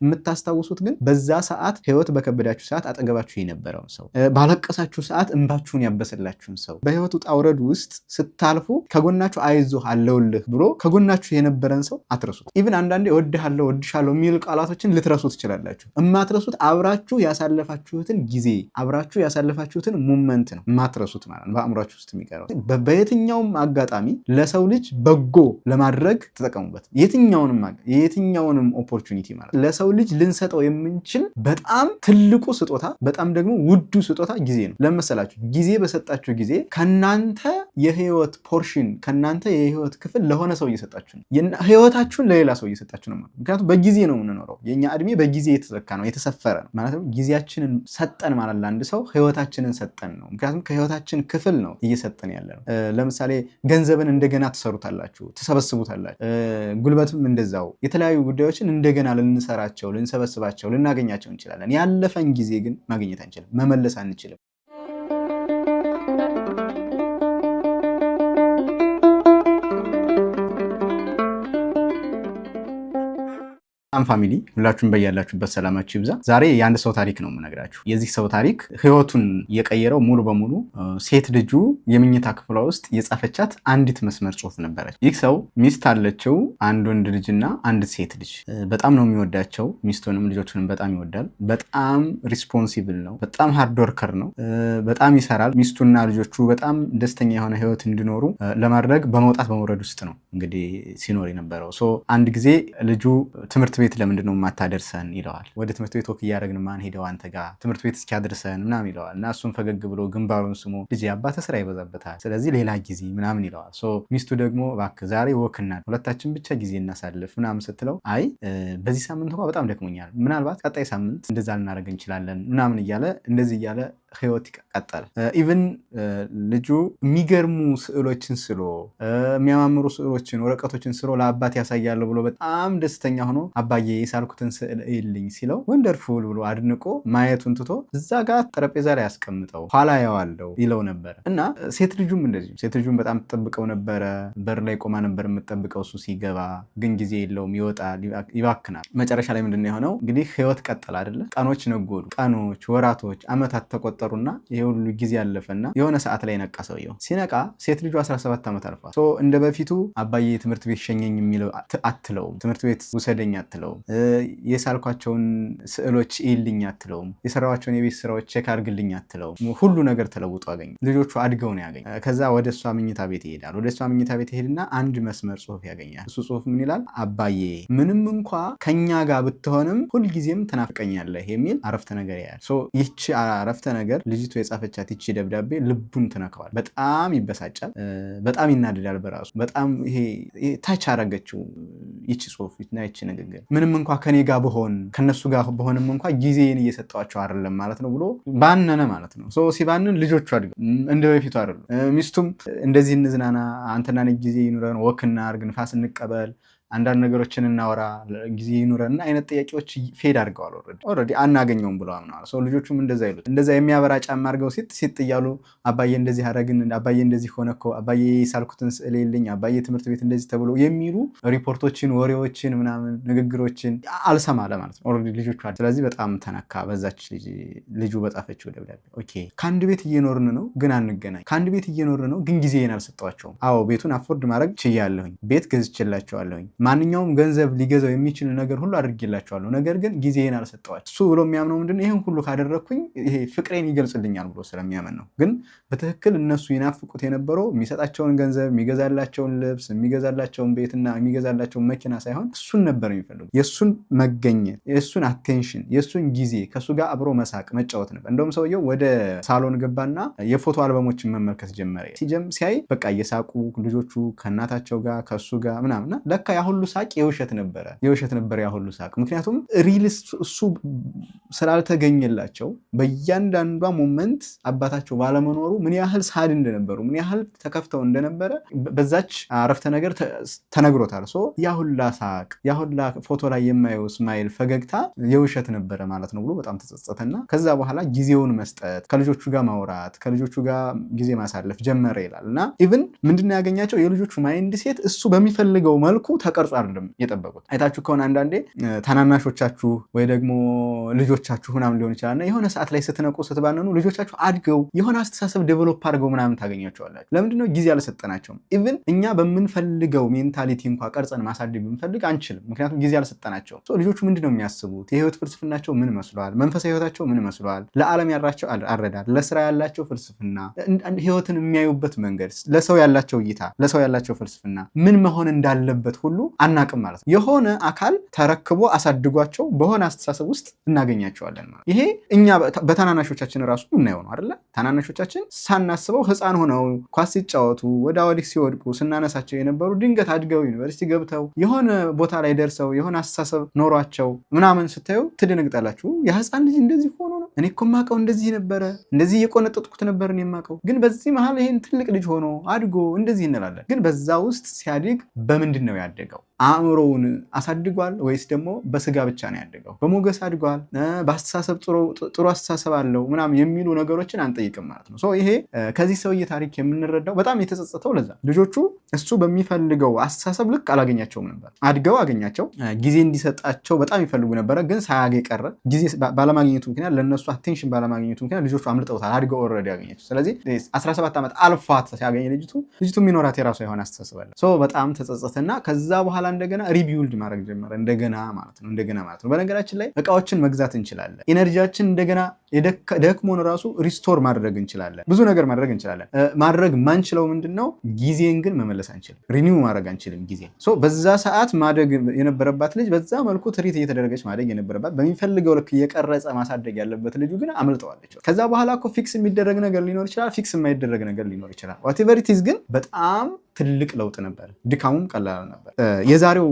የምታስታውሱት ግን በዛ ሰዓት ህይወት በከበዳችሁ ሰዓት አጠገባችሁ የነበረውን ሰው፣ ባለቀሳችሁ ሰዓት እንባችሁን ያበሰላችሁን ሰው፣ በህይወቱ ጣውረድ ውስጥ ስታልፉ ከጎናችሁ አይዞህ አለውልህ ብሎ ከጎናችሁ የነበረን ሰው አትረሱት። ኢቭን አንዳንዴ እወድሃለሁ እወድሻለሁ የሚሉ ቃላቶችን ልትረሱ ትችላላችሁ። እማትረሱት አብራችሁ ያሳለፋችሁትን ጊዜ አብራችሁ ያሳለፋችሁትን ሞመንት ነው የማትረሱት ማለት ነው፣ በአእምሯችሁ ውስጥ የሚቀረው። በየትኛውም አጋጣሚ ለሰው ልጅ በጎ ለማድረግ ተጠቀሙበት። የትኛውንም ኦፖርቹኒቲ ማለት ለሰው ልጅ ልንሰጠው የምንችል በጣም ትልቁ ስጦታ፣ በጣም ደግሞ ውዱ ስጦታ ጊዜ ነው። ለመሰላችሁ ጊዜ በሰጣችሁ ጊዜ ከናንተ የህይወት ፖርሽን ከናንተ የህይወት ክፍል ለሆነ ሰው እየሰጣችሁ ነው። ህይወታችሁን ለሌላ ሰው እየሰጣችሁ ነው ማለት። ምክንያቱም በጊዜ ነው የምንኖረው። የኛ እድሜ በጊዜ የተዘካ ነው፣ የተሰፈረ ነው ማለት ነው። ጊዜያችንን ሰጠን ማለት ለአንድ ሰው ህይወታችንን ሰጠን ነው። ምክንያቱም ከህይወታችን ክፍል ነው እየሰጠን ያለ ነው። ለምሳሌ ገንዘብን እንደገና ትሰሩታላችሁ፣ ትሰበስቡታላችሁ። ጉልበትም እንደዛው የተለያዩ ጉዳዮችን እንደገና ልንሰራቸው፣ ልንሰበስባቸው፣ ልናገኛቸው እንችላለን። ያለፈን ጊዜ ግን ማግኘት አንችልም፣ መመለስ አንችልም። ፋሚሊ ሁላችሁም በያላችሁበት ሰላማችሁ ይብዛ። ዛሬ የአንድ ሰው ታሪክ ነው የምነግራችሁ። የዚህ ሰው ታሪክ ህይወቱን የቀየረው ሙሉ በሙሉ ሴት ልጁ የመኝታ ክፍሏ ውስጥ የጻፈቻት አንዲት መስመር ጽሁፍ ነበረች። ይህ ሰው ሚስት አለችው፣ አንድ ወንድ ልጅና አንድ ሴት ልጅ። በጣም ነው የሚወዳቸው፣ ሚስቱንም ልጆቹንም በጣም ይወዳል። በጣም ሪስፖንሲብል ነው፣ በጣም ሃርድ ወርከር ነው፣ በጣም ይሰራል። ሚስቱና ልጆቹ በጣም ደስተኛ የሆነ ህይወት እንዲኖሩ ለማድረግ በመውጣት በመውረድ ውስጥ ነው እንግዲህ ሲኖር የነበረው። አንድ ጊዜ ልጁ ትምህርት ቤት ለምንድን ነው የማታደርሰን ይለዋል። ወደ ትምህርት ቤት ወክ እያደረግን ማን ሄደው አንተ ጋር ትምህርት ቤት እስኪያደርሰን ምናምን ይለዋል። እና እሱም ፈገግ ብሎ ግንባሩን ስሞ ልጅ አባተ ስራ ይበዛበታል፣ ስለዚህ ሌላ ጊዜ ምናምን ይለዋል። ሚስቱ ደግሞ እባክህ ዛሬ ወክና ሁለታችን ብቻ ጊዜ እናሳልፍ ምናምን ስትለው አይ በዚህ ሳምንት እንኳ በጣም ደክሞኛል፣ ምናልባት ቀጣይ ሳምንት እንደዛ ልናደርግ እንችላለን ምናምን እያለ እንደዚህ እያለ ህይወት ይቀጥላል። ኢቭን ልጁ የሚገርሙ ስዕሎችን ስሎ የሚያማምሩ ስዕሎችን ወረቀቶችን ስሎ ለአባት ያሳያለሁ ብሎ በጣም ደስተኛ ሆኖ አባዬ የሳልኩትን ስዕል እይልኝ ሲለው ወንደርፉል ብሎ አድንቆ ማየቱን ትቶ እዛ ጋር ጠረጴዛ ላይ ያስቀምጠው ኋላ ያዋለው ይለው ነበር። እና ሴት ልጁም እንደዚሁ ሴት ልጁም በጣም ትጠብቀው ነበረ። በር ላይ ቆማ ነበር የምትጠብቀው እሱ ሲገባ፣ ግን ጊዜ የለውም፣ ይወጣል፣ ይባክናል። መጨረሻ ላይ ምንድነው የሆነው? እንግዲህ ህይወት ቀጠል አይደለ? ቀኖች ነጎዱ፣ ቀኖች፣ ወራቶች፣ አመታት ተቆጠሩና ይሄ ሁሉ ጊዜ ያለፈና የሆነ ሰዓት ላይ ነቃ ሰውየው። ሲነቃ ሴት ልጁ 17 ዓመት አልፏል። እንደ በፊቱ አባዬ ትምህርት ቤት ሸኘኝ የሚለው አትለውም፣ ትምህርት ቤት ውሰደኝ አትለውም፣ የሳልኳቸውን ስዕሎች ይልኝ አትለውም፣ የሰራኋቸውን የቤት ስራዎች ቼክ አድርግልኝ አትለውም። ሁሉ ነገር ተለውጦ አገኘ። ልጆቹ አድገው ነው ያገኘ። ከዛ ወደ እሷ መኝታ ቤት ይሄዳል። ወደ እሷ መኝታ ቤት ይሄድና አንድ መስመር ጽሁፍ ያገኛል። እሱ ጽሁፍ ምን ይላል? አባዬ ምንም እንኳ ከኛ ጋር ብትሆንም ሁልጊዜም ትናፍቀኛለህ የሚል አረፍተ ነገር ያያል። ይቺ አረፍተ ነገር ልጅቱ የጻፈቻት ይቺ ደብዳቤ ልቡን ትነካዋል። በጣም ይበሳጫል፣ በጣም ይናደዳል በራሱ። በጣም ይሄ ታች አረገችው ይቺ ጽሁፍ እና ይቺ ንግግር። ምንም እንኳ ከኔ ጋር በሆን ከነሱ ጋር በሆንም እንኳ ጊዜን እየሰጠዋቸው አይደለም ማለት ነው ብሎ ባነነ ማለት ነው። ሲባንን ልጆቹ አድገው እንደ በፊቱ አይደሉም። ሚስቱም እንደዚህ እንዝናና፣ አንተና እኔ ጊዜ ይኑረን፣ ወክና አርግ፣ ንፋስ እንቀበል፣ አንዳንድ ነገሮችን እናወራ፣ ጊዜ ይኑረን አይነት ጥያቄዎች ፌድ አድርገዋል። ኦልሬዲ አናገኘውም ብለው አምነዋል። ልጆቹም እንደዛ ይሉት እንደዛ የሚያበራ ጫማ አድርገው ሲጥ እያሉ አባዬ እንደዚህ አደረግን፣ አባዬ እንደዚህ ሆነ እኮ፣ አባዬ ሳልኩትን ስዕል የለኝ፣ አባዬ ትምህርት ቤት እንደዚህ ተብሎ የሚሉ ሪፖርቶችን፣ ወሬዎችን፣ ምናምን ንግግሮችን አልሰማ ለማለት ነው ኦልሬዲ ልጆቹ። ስለዚህ በጣም ተነካ በዛች ልጁ በጻፈችው ደብዳቤ። ኦኬ ከአንድ ቤት እየኖርን ነው ግን አንገናኝ፣ ከአንድ ቤት እየኖርን ነው ግን ጊዜን አልሰጠዋቸውም። አዎ ቤቱን አፎርድ ማድረግ ችያለሁኝ፣ ቤት ገዝቼላቸዋለሁኝ፣ ማንኛውም ገንዘብ ሊገዛው የሚችል ነገር ሁሉ አድርጌላቸዋለሁ፣ ነገር ግን ጊዜን አልሰጠዋቸው። እሱ ብሎ የሚያምነው ምንድን ነው? ይህን ሁሉ ካደረግኩኝ ይሄ ፍቅሬን ይገልጽልኛል ብሎ ስለሚያምን ነው። ግን በትክክል እነሱ ይናፍቁት የነበረው የሚሰጣቸውን ገንዘብ፣ የሚገዛላቸውን ልብስ፣ የሚገዛላቸውን ቤትና የሚገዛላቸውን መኪና ሳይሆን እሱን ነበር የሚፈልጉ። የእሱን መገኘት፣ የእሱን አቴንሽን፣ የእሱን ጊዜ፣ ከእሱ ጋር አብሮ መሳቅ፣ መጫወት ነበር። እንደውም ሰውየው ወደ ሳሎን ገባና የፎቶ አልበሞችን መመልከት ጀመረ። ሲያይ በቃ እየሳቁ ልጆቹ ከእናታቸው ጋር ከእሱ ጋር ምናምና ለካ ሁሉ ሳቅ የውሸት ነበረ ያ ሁሉ ሳቅ። ምክንያቱም ሪል እሱ ስላልተገኘላቸው በእያንዳንዷ ሞመንት አባታቸው ባለመኖሩ ምን ያህል ሳድ እንደነበሩ፣ ምን ያህል ተከፍተው እንደነበረ በዛች አረፍተ ነገር ተነግሮታል። ያ ሁላ ሳቅ፣ ያ ሁላ ፎቶ ላይ የማየው ስማይል፣ ፈገግታ የውሸት ነበረ ማለት ነው ብሎ በጣም ተጸጸተና ከዛ በኋላ ጊዜውን መስጠት፣ ከልጆቹ ጋር ማውራት፣ ከልጆቹ ጋር ጊዜ ማሳለፍ ጀመረ ይላል። እና ኢቭን ምንድነው ያገኛቸው የልጆቹ ማይንድ ሴት እሱ በሚፈልገው መልኩ ተቀርጾ አይደለም የጠበቁት። አይታችሁ ከሆነ አንዳንዴ ታናናሾቻችሁ ወይ ደግሞ ልጆቻችሁ ምናምን ሊሆን ይችላልና የሆነ ሰዓት ላይ ስትነቁ ስትባንኑ ልጆቻችሁ አድገው የሆነ አስተሳሰብ ዴቨሎፕ አድርገው ምናምን ታገኛቸዋላችሁ። ለምንድነው? ጊዜ አልሰጠናቸውም። ኢቭን እኛ በምንፈልገው ሜንታሊቲ እንኳ ቀርጸን ማሳደግ ብንፈልግ አንችልም፣ ምክንያቱም ጊዜ አልሰጠናቸውም። ልጆቹ ምንድነው የሚያስቡት? የህይወት ፍልስፍናቸው ምን መስሏል? መንፈሳዊ ህይወታቸው ምን መስሏል? ለዓለም ያላቸው አረዳድ፣ ለስራ ያላቸው ፍልስፍና፣ ህይወትን የሚያዩበት መንገድ፣ ለሰው ያላቸው እይታ፣ ለሰው ያላቸው ፍልስፍና ምን መሆን እንዳለበት ሁሉ አናቅም ማለት ነው። የሆነ አካል ተረክቦ አሳድጓቸው በሆነ አስተሳሰብ ውስጥ እናገኛቸዋለን ማለት። ይሄ እኛ በታናናሾቻችን ራሱ እናየው ነው አይደለ? ታናናሾቻችን ሳናስበው ህፃን ሆነው ኳስ ሲጫወቱ ወደ ወዲህ ሲወድቁ ስናነሳቸው የነበሩ ድንገት አድገው ዩኒቨርሲቲ ገብተው የሆነ ቦታ ላይ ደርሰው የሆነ አስተሳሰብ ኖሯቸው ምናምን ስታዩ ትደነግጣላችሁ። የህፃን ልጅ እንደዚህ ሆኖ ነው? እኔ እኮ የማውቀው እንደዚህ ነበረ፣ እንደዚህ እየቆነጠጥኩት ነበር እኔ የማውቀው፣ ግን በዚህ መሀል ይሄን ትልቅ ልጅ ሆኖ አድጎ እንደዚህ እንላለን። ግን በዛ ውስጥ ሲያድግ በምንድን ነው ያደገው? አእምሮውን አሳድጓል ወይስ ደግሞ በስጋ ብቻ ነው ያደገው? በሞገስ አድጓል፣ በአስተሳሰብ ጥሩ አስተሳሰብ አለው ምናምን የሚሉ ነገሮችን አንጠይቅም ማለት ነው። ይሄ ከዚህ ሰውዬ ታሪክ የምንረዳው በጣም የተጸጸተው ለዛ ልጆቹ እሱ በሚፈልገው አስተሳሰብ ልክ አላገኛቸውም ነበር። አድገው አገኛቸው፣ ጊዜ እንዲሰጣቸው በጣም ይፈልጉ ነበረ፣ ግን ሳያገኝ ቀረ። ጊዜ ባለማግኘቱ ምክንያት፣ ለነሱ አቴንሽን ባለማግኘቱ ምክንያት ልጆቹ አምልጠውታል። አድገው ኦልሬዲ ያገኘችው። ስለዚህ 17 ዓመት አልፏት ሲያገኝ ልጅቱ የሚኖራት የራሷ የሆነ አስተሳሰብ አለ። በጣም ተጸጸተና ከዛ በኋላ እንደገና ሪቢውልድ ማድረግ ጀመረ። እንደገና ማለት ነው። በነገራችን ላይ እቃዎችን መግዛት እንችላለን። ኤነርጂያችን እንደገና ደክሞን ራሱ ሪስቶር ማድረግ እንችላለን። ብዙ ነገር ማድረግ እንችላለን። ማድረግ ማንችለው ምንድነው? ጊዜን ግን መመለስ አንችልም። ሪኒው ማድረግ አንችልም ጊዜ። በዛ ሰዓት ማደግ የነበረባት ልጅ በዛ መልኩ ትሪት እየተደረገች ማደግ የነበረባት በሚፈልገው ልክ እየቀረጸ ማሳደግ ያለበት ልጁ ግን አምልጠዋለች። ከዛ በኋላ እኮ ፊክስ የሚደረግ ነገር ሊኖር ይችላል፣ ፊክስ የማይደረግ ነገር ሊኖር ይችላል። ዋቴቨር ኢት ኢዝ ግን በጣም ትልቅ ለውጥ ነበር። ድካሙም ቀላል ነበር። የዛሬው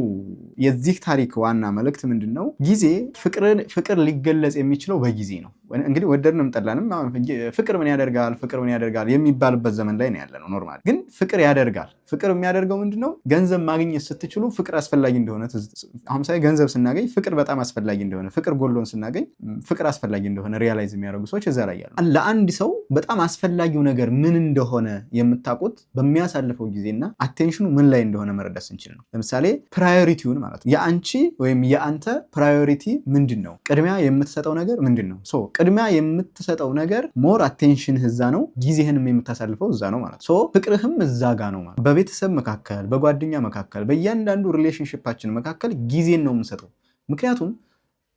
የዚህ ታሪክ ዋና መልእክት ምንድን ነው? ጊዜ ፍቅር ሊገለጽ የሚችለው በጊዜ ነው። እንግዲህ ወደድንም ጠላንም ፍቅር ምን ያደርጋል የሚባልበት ዘመን ላይ ነው ያለ ነው። ኖርማል ግን ፍቅር ያደርጋል። ፍቅር የሚያደርገው ምንድነው? ገንዘብ ማግኘት ስትችሉ ፍቅር አስፈላጊ እንደሆነ፣ አሁን ሳይ ገንዘብ ስናገኝ ፍቅር በጣም አስፈላጊ እንደሆነ፣ ፍቅር ጎሎን ስናገኝ ፍቅር አስፈላጊ እንደሆነ ሪያላይዝ የሚያደርጉ ሰዎች እዛ ላይ ያሉ። ለአንድ ሰው በጣም አስፈላጊው ነገር ምን እንደሆነ የምታውቁት በሚያሳልፈው ጊዜና አቴንሽኑ ምን ላይ እንደሆነ መረዳት ስንችል ነው። ለምሳሌ ፕራዮሪቲውን ማለት ነው። የአንቺ ወይም የአንተ ፕራዮሪቲ ምንድን ነው? ቅድሚያ የምትሰጠው ነገር ምንድን ነው? ቅድሚያ የምትሰጠው ነገር ሞር አቴንሽን እዛ ነው። ጊዜህንም የምታሳልፈው እዛ ነው ማለት ነው። ፍቅርህም እዛ ጋ ነው ማለት። በቤተሰብ መካከል፣ በጓደኛ መካከል፣ በእያንዳንዱ ሪሌሽንሽፓችን መካከል ጊዜን ነው የምንሰጠው። ምክንያቱም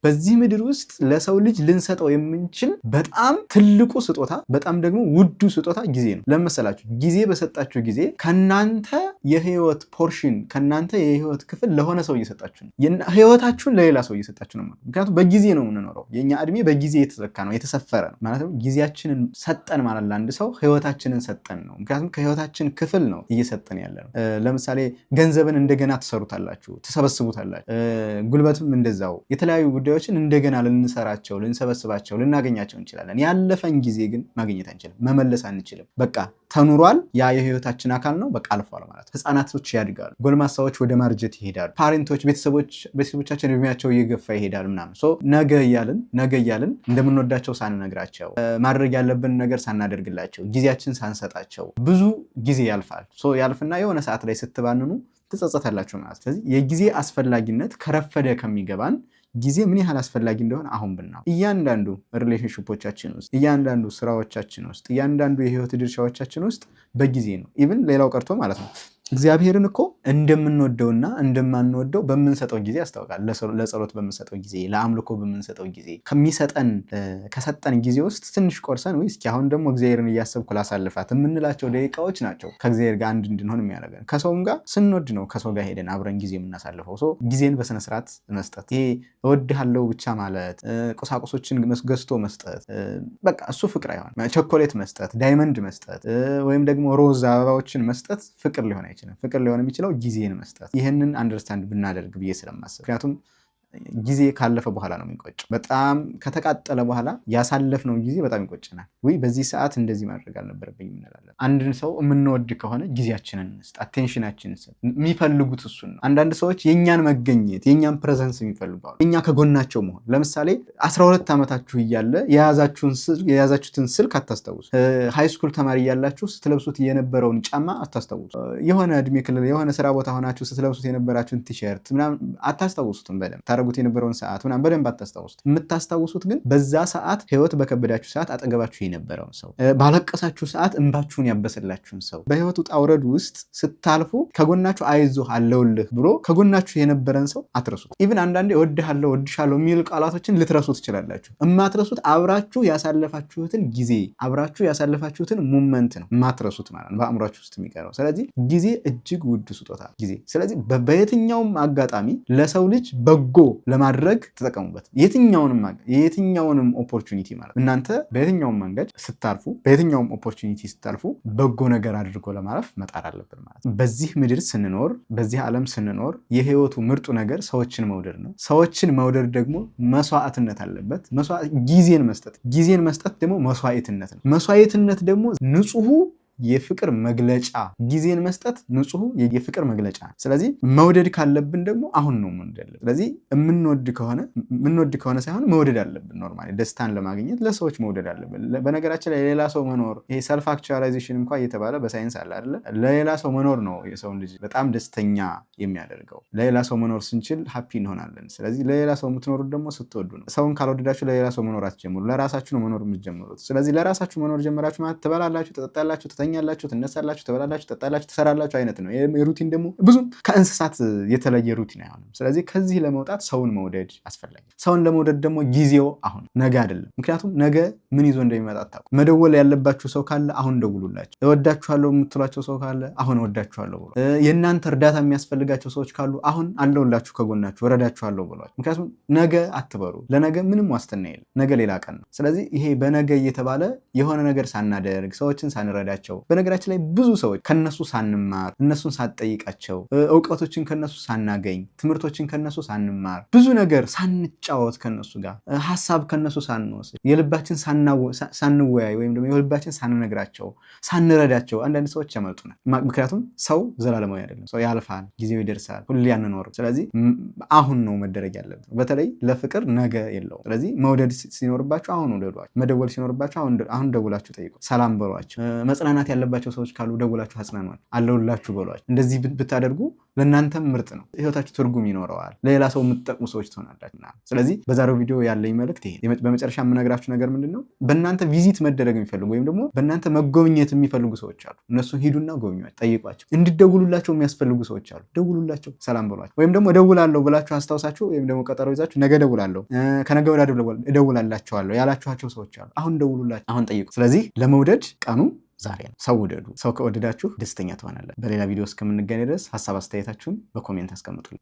በዚህ ምድር ውስጥ ለሰው ልጅ ልንሰጠው የምንችል በጣም ትልቁ ስጦታ፣ በጣም ደግሞ ውዱ ስጦታ ጊዜ ነው። ለመሰላችሁ ጊዜ በሰጣችሁ ጊዜ ከናንተ የህይወት ፖርሽን፣ ከናንተ የህይወት ክፍል ለሆነ ሰው እየሰጣችሁ ነው። ህይወታችሁን ለሌላ ሰው እየሰጣችሁ ነው። ምክንያቱም በጊዜ ነው የምንኖረው። የኛ እድሜ በጊዜ የተዘካ ነው፣ የተሰፈረ ነው ማለት ነው። ጊዜያችንን ሰጠን ማለት ለአንድ ሰው ህይወታችንን ሰጠን ነው። ምክንያቱም ከህይወታችን ክፍል ነው እየሰጠን ያለ ነው። ለምሳሌ ገንዘብን እንደገና ትሰሩታላችሁ፣ ትሰበስቡታላችሁ። ጉልበትም እንደዛው የተለያዩ ጉዳዮችን እንደገና ልንሰራቸው፣ ልንሰበስባቸው፣ ልናገኛቸው እንችላለን። ያለፈን ጊዜ ግን ማግኘት አንችልም፣ መመለስ አንችልም። በቃ ተኑሯል። ያ የህይወታችን አካል ነው። በቃ አልፏል ማለት። ህፃናቶች ያድጋሉ፣ ጎልማሳዎች ወደ ማርጀት ይሄዳሉ፣ ፓሬንቶች ቤተሰቦቻችን እድሜያቸው እየገፋ ይሄዳል ምናምን። ነገ እያልን እንደምንወዳቸው ሳንነግራቸው፣ ማድረግ ያለብን ነገር ሳናደርግላቸው፣ ጊዜያችን ሳንሰጣቸው ብዙ ጊዜ ያልፋል። ያልፍና የሆነ ሰዓት ላይ ስትባንኑ ትጸጸታላችሁ ማለት። ስለዚህ የጊዜ አስፈላጊነት ከረፈደ ከሚገባን ጊዜ ምን ያህል አስፈላጊ እንደሆነ አሁን ብናው። እያንዳንዱ ሪሌሽንሽፖቻችን ውስጥ፣ እያንዳንዱ ስራዎቻችን ውስጥ፣ እያንዳንዱ የህይወት ድርሻዎቻችን ውስጥ በጊዜ ነው። ኢቭን ሌላው ቀርቶ ማለት ነው እግዚአብሔርን እኮ እንደምንወደውና እንደማንወደው በምንሰጠው ጊዜ ያስታውቃል። ለጸሎት በምንሰጠው ጊዜ፣ ለአምልኮ በምንሰጠው ጊዜ ከሰጠን ጊዜ ውስጥ ትንሽ ቆርሰን እስኪ አሁን ደግሞ እግዚአብሔርን እያሰብኩ ላሳልፋት የምንላቸው ደቂቃዎች ናቸው ከእግዚአብሔር ጋር አንድ እንድንሆን የሚያደርገን። ከሰውም ጋር ስንወድ ነው ከሰው ጋር ሄደን አብረን ጊዜ የምናሳልፈው። ጊዜን በስነስርዓት መስጠት፣ ይሄ እወድሃለሁ ብቻ ማለት፣ ቁሳቁሶችን ገዝቶ መስጠት፣ በቃ እሱ ፍቅር አይሆን። ቸኮሌት መስጠት፣ ዳይመንድ መስጠት ወይም ደግሞ ሮዝ አበባዎችን መስጠት ፍቅር ሊሆን አይችልም። ፍቅር ሊሆን የሚችለው ጊዜን መስጠት። ይህንን አንደርስታንድ ብናደርግ ብዬ ስለማስብ፣ ምክንያቱም ጊዜ ካለፈ በኋላ ነው የሚቆጨው። በጣም ከተቃጠለ በኋላ ያሳለፍነው ጊዜ በጣም ይቆጨናል። ወይ በዚህ ሰዓት እንደዚህ ማድረግ አልነበረብኝም እንላለን። አንድን ሰው የምንወድ ከሆነ ጊዜያችንን እንስጥ፣ አቴንሽናችንን እንስጥ። የሚፈልጉት እሱን ነው። አንዳንድ ሰዎች የእኛን መገኘት የእኛን ፕሬዘንስ የሚፈልገዋል፣ የእኛ ከጎናቸው መሆን። ለምሳሌ 12 ዓመታችሁ እያለ የያዛችሁትን ስልክ አታስታውሱ። ሃይስኩል ተማሪ እያላችሁ ስትለብሱት የነበረውን ጫማ አታስታውሱ። የሆነ እድሜ ክልል የሆነ ስራ ቦታ ሆናችሁ ስትለብሱት የነበራችሁን ቲሸርት ምናምን አታስታውሱትም። በደንብ ታደርጉት የነበረውን ሰዓት ምናምን በደንብ አታስታውሱት። የምታስታውሱት ግን በዛ ሰዓት ህይወት በከበዳችሁ ሰዓት አጠገባችሁ የነበረውን ሰው፣ ባለቀሳችሁ ሰዓት እንባችሁን ያበሰላችሁን ሰው፣ በህይወት ውጣ ውረድ ውስጥ ስታልፉ ከጎናችሁ አይዞህ አለውልህ ብሎ ከጎናችሁ የነበረን ሰው አትረሱት። ኢቭን አንዳንዴ እወድሃለሁ እወድሻለሁ የሚሉ ቃላቶችን ልትረሱ ትችላላችሁ። የማትረሱት አብራችሁ ያሳለፋችሁትን ጊዜ አብራችሁ ያሳለፋችሁትን ሙመንት ነው የማትረሱት ማለት ነው፣ በአእምሯችሁ ውስጥ የሚቀረው። ስለዚህ ጊዜ እጅግ ውድ ስጦታ ጊዜ። ስለዚህ በየትኛውም አጋጣሚ ለሰው ልጅ በጎ ለማድረግ ተጠቀሙበት። የትኛውንም ኦፖርቹኒቲ ማለት እናንተ በየትኛውም መንገድ ስታልፉ በየትኛውም ኦፖርቹኒቲ ስታልፉ በጎ ነገር አድርጎ ለማለፍ መጣር አለብን ማለት ነው። በዚህ ምድር ስንኖር በዚህ ዓለም ስንኖር የህይወቱ ምርጡ ነገር ሰዎችን መውደድ ነው። ሰዎችን መውደድ ደግሞ መስዋዕትነት አለበት። ጊዜን መስጠት ደግሞ መስዋዕትነት ነው። መስዋዕትነት ደግሞ ንጹሑ የፍቅር መግለጫ፣ ጊዜን መስጠት ንጹህ የፍቅር መግለጫ። ስለዚህ መውደድ ካለብን ደግሞ አሁን ነው መውደድ። ስለዚህ የምንወድ ከሆነ ሳይሆን መውደድ አለብን። ኖርማሊ ደስታን ለማግኘት ለሰዎች መውደድ አለብን። በነገራችን ላይ ለሌላ ሰው መኖር ይሄ ሰልፍ አክቹዋላይዜሽን እንኳን እየተባለ በሳይንስ አለ አይደለ? ለሌላ ሰው መኖር ነው የሰውን ልጅ በጣም ደስተኛ የሚያደርገው። ለሌላ ሰው መኖር ስንችል ሃፒ እንሆናለን። ስለዚህ ለሌላ ሰው የምትኖሩት ደግሞ ስትወዱ ነው። ሰውን ካልወደዳችሁ ለሌላ ሰው መኖር አትጀምሩ። ለራሳችሁ ነው መኖር የምትጀምሩት። ስለዚህ ለራሳችሁ መኖር ጀመራችሁ ማለት ትበላላችሁ፣ ትጠጣላችሁ፣ ትተኛላችሁ፣ ትነሳላችሁ፣ ትበላላችሁ፣ ትጠጣላችሁ፣ ትሰራላችሁ አይነት ነው። ሩቲን ደግሞ ብዙም ከእንስሳት የተለየ ሩቲን አይሆንም። ስለዚህ ከዚህ ለመውጣት ሰውን መውደድ አስፈላጊ። ሰውን ለመውደድ ደግሞ ጊዜው አሁን ነገ አይደለም። ምክንያቱም ነገ ምን ይዞ እንደሚመጣ አታውቁም። መደወል ያለባችሁ ሰው ካለ አሁን ደውሉላቸው። እወዳችኋለሁ የምትሏቸው ሰው ካለ አሁን እወዳችኋለሁ ብሎ፣ የእናንተ እርዳታ የሚያስፈልጋቸው ሰዎች ካሉ አሁን አለሁላችሁ ከጎናችሁ እረዳችኋለሁ ብሏል። ምክንያቱም ነገ አትበሩ። ለነገ ምንም ዋስትና የለም። ነገ ሌላ ቀን ነው። ስለዚህ ይሄ በነገ እየተባለ የሆነ ነገር ሳናደርግ ሰዎችን ሳንረዳቸው፣ በነገራችን ላይ ብዙ ሰዎች ከነሱ ሳንማር እነሱን ሳንጠይቃቸው እውቀቶችን ከነሱ ሳናገኝ ትምህርቶችን ከነሱ ሳንማር ብዙ ነገር ሳንጫወት ከነሱ ጋር ሀሳብ ከነሱ ሳንወስድ የልባችን ሳንወያይ ወይም ደግሞ የልባችን ሳንነግራቸው ሳንረዳቸው አንዳንድ ሰዎች ያመልጡናል። ምክንያቱም ሰው ዘላለማዊ አይደለም። ሰው ያልፋል፣ ጊዜው ይደርሳል፣ ሁሌ አንኖርም። ስለዚህ አሁን ነው መደረግ ያለበት። በተለይ ለፍቅር ነገ የለውም። ስለዚህ መውደድ ሲኖርባቸው አሁን ውደዷቸው። መደወል ሲኖርባቸው አሁን ደውላችሁ ጠይቁ፣ ሰላም በሏቸው። መጽናናት ያለባቸው ሰዎች ካሉ ደውላችሁ አጽናኗቸው፣ አለሁላችሁ በሏቸው። እንደዚህ ብታደርጉ ለእናንተም ምርጥ ነው። ህይወታችሁ ትርጉም ይኖረዋል። ለሌላ ሰው የምትጠቅሙ ሰዎች ትሆናላችሁ። ስለዚህ በዛሬው ቪዲዮ ያለኝ መልእክት ይሄ። በመጨረሻ የምነግራችሁ ነገር ምንድን ነው? በእናንተ ቪዚት መደረግ የሚፈልጉ ወይም ደግሞ በእናንተ መጎብኘት የሚፈልጉ ሰዎች አሉ። እነሱን ሂዱና ጎብኟቸው፣ ጠይቋቸው። እንዲደውሉላቸው የሚያስፈልጉ ሰዎች አሉ። ደውሉላቸው፣ ሰላም በሏቸው። ወይም ደግሞ እደውላለሁ ብላችሁ አስታውሳችሁ ወይም ደግሞ ቀጠሮ ይዛችሁ ነገ እደውላለሁ ከነገ ወዲያ እደውላላችኋለሁ ያላችኋቸው ሰዎች አሉ። አሁን ደውሉላቸው፣ አሁን ጠይቁ። ስለዚህ ለመውደድ ቀኑ ዛሬ ነው። ሰው ውደዱ። ሰው ከወደዳችሁ ደስተኛ ትሆናላችሁ። በሌላ ቪዲዮ እስከምንገናኝ ድረስ ሀሳብ አስተያየታችሁን በኮሜንት አስቀምጡልኝ።